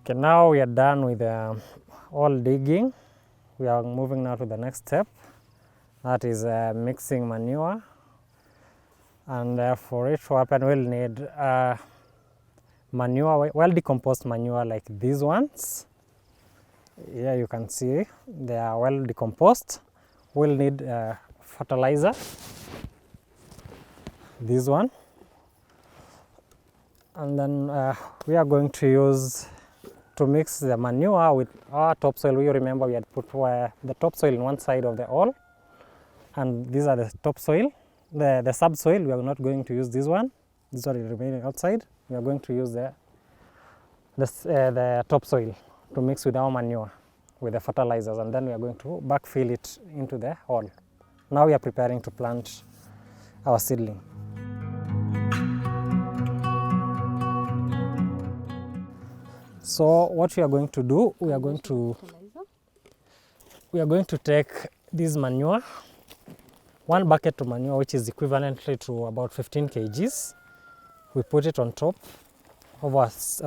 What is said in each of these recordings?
Okay, now we are done with all digging. We are moving now to the next step, that is mixing manure. And for it to happen, we'll need manure, well decomposed manure like these ones. Here you can see they are well decomposed. We'll need fertilizer, this one, and then we are going to use to mix the manure with our topsoil. We remember we had put the topsoil in one side of the hole, and these are the topsoil. The subsoil, we are not going to use this one. This one is remaining outside. We are going to use the topsoil to mix with our manure, with the fertilizers, and then we are going to backfill it into the hole. Now we are preparing to plant our seedling. So what we are going to do, we are going to take this manure, 1 bucket of manure, which is equivalently to about 15 kgs. We put it on top of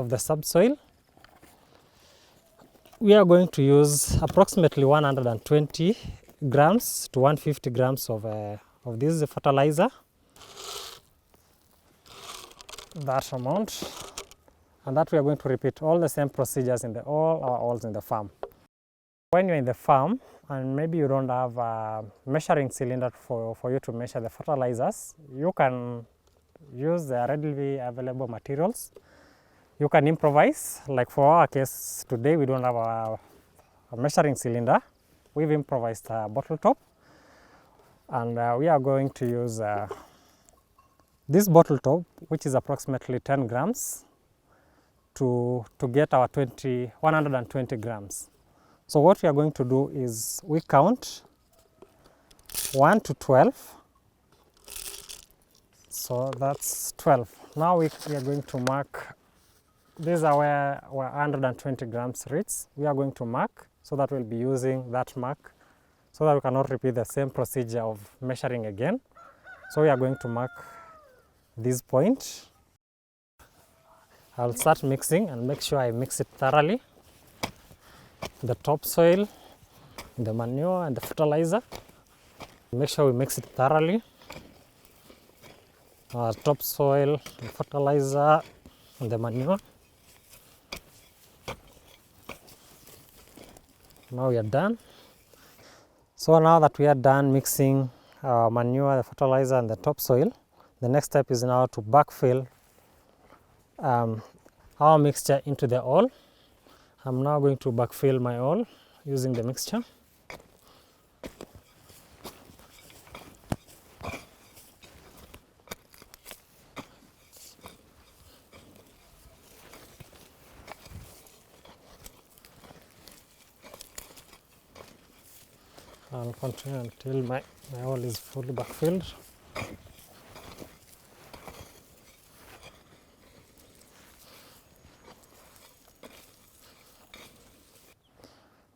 the subsoil. We are going to use approximately 120 grams to 150 grams of this fertilizer, that amount, and that we are going to repeat all the same procedures in all our holes in the farm. When you're in the farm and maybe you don't have a measuring cylinder for you to measure the fertilizers, you can use the readily available materials. You can improvise. Like for our case today, we don't have a measuring cylinder. We've improvised a bottle top, and we are going to use this bottle top, which is approximately 10 grams, to get our 120 grams. So what we are going to do is we count 1 to 12. So that's 12. Now we are going to mark. These are where 120 grams reads. We are going to mark, so that we'll be using that mark, so that we cannot repeat the same procedure of measuring again. So we are going to mark this point. I'll start mixing and make sure I mix it thoroughly. The topsoil, the manure and the fertilizer. Make sure we mix it thoroughly. Topsoil, the fertilizer and the manure. Now we are done. So now that we are done mixing manure, the fertilizer and the topsoil, the next step is now to backfill our mixture into the hole. I'm now going to backfill my hole using the mixture. I'll continue until my hole is fully backfilled.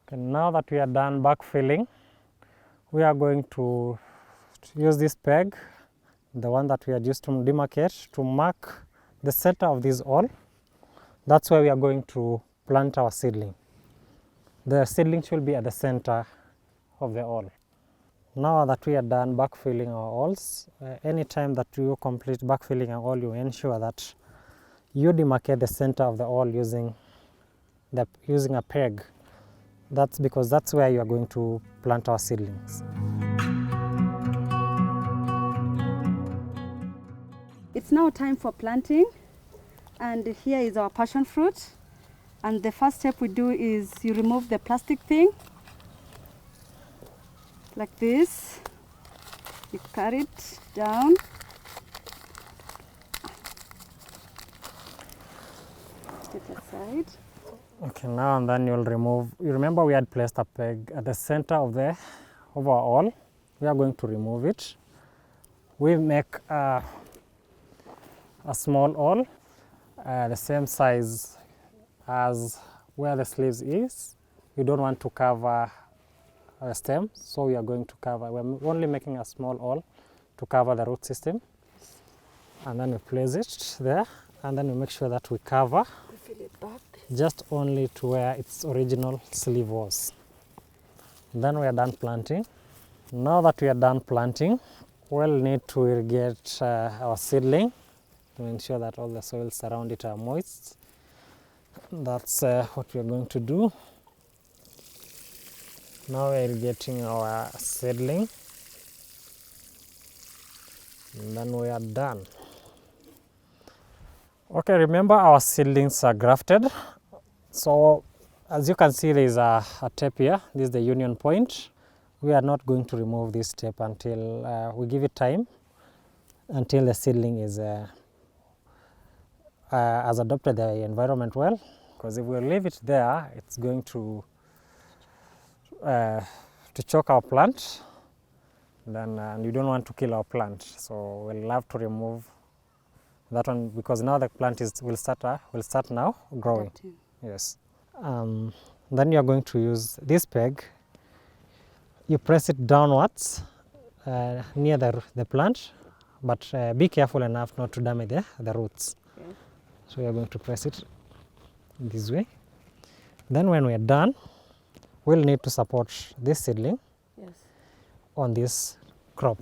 Okay, now that we are done backfilling, we are going to use this peg, the one that we had used to demarcate, to mark the center of this hole. That's where we are going to plant our seedling. The seedlings will be at the center of the hole. Now that we are done backfilling our holes, anytime that you complete backfilling a hole, you ensure that you demarcate the center of the hole using a peg. That's because that's where you are going to plant our seedlings. It's now time for planting, and here is our passion fruit. And the first step we do is you remove the plastic thing, like this. You carry it down. Step aside. Okay, now and then you'll remove. You remember we had placed a peg at the center of our hole. We are going to remove it. We make a small hole, the same size as where the sleeves is. You don't want to cover a stem, so we are going to cover. We're only making a small hole to cover the root system, and then we place it there, and then we make sure that we cover Fill it back. just only to where its original sleeve was. Then we are done planting. Now that we are done planting, we'll need to irrigate our seedling to ensure that all the soils around it are moist. That's what we are going to do. Now we are irrigating our seedling, and then we are done. Okay, remember our seedlings are grafted. So as you can see, there is a tape here. This is the union point. We are not going to remove this tape until we give it time, until the seedling is has adopted the environment well, because if we leave it there, it's going to choke our plant, then and you don't want to kill our plant. So we'll have to remove that one, because now the plant will start now growing. Adapting. Yes. Then you are going to use this peg. You press it downwards near the plant, but be careful enough not to damage the roots. Okay. So you are going to press it this way. Then when we are done, we'll need to support this seedling Yes. on this crop.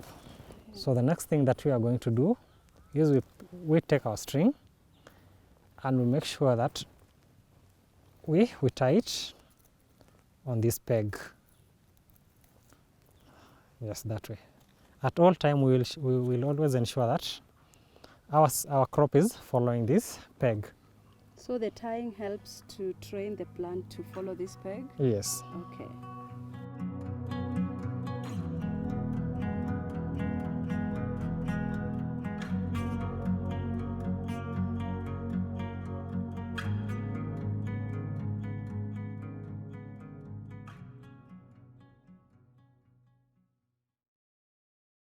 So the next thing that we are going to do is we take our string and we make sure that we tie it on this peg. Yes, that way. At all time, we will always ensure that our crop is following this peg. So the tying helps to train the plant to follow this peg? Yes. Okay.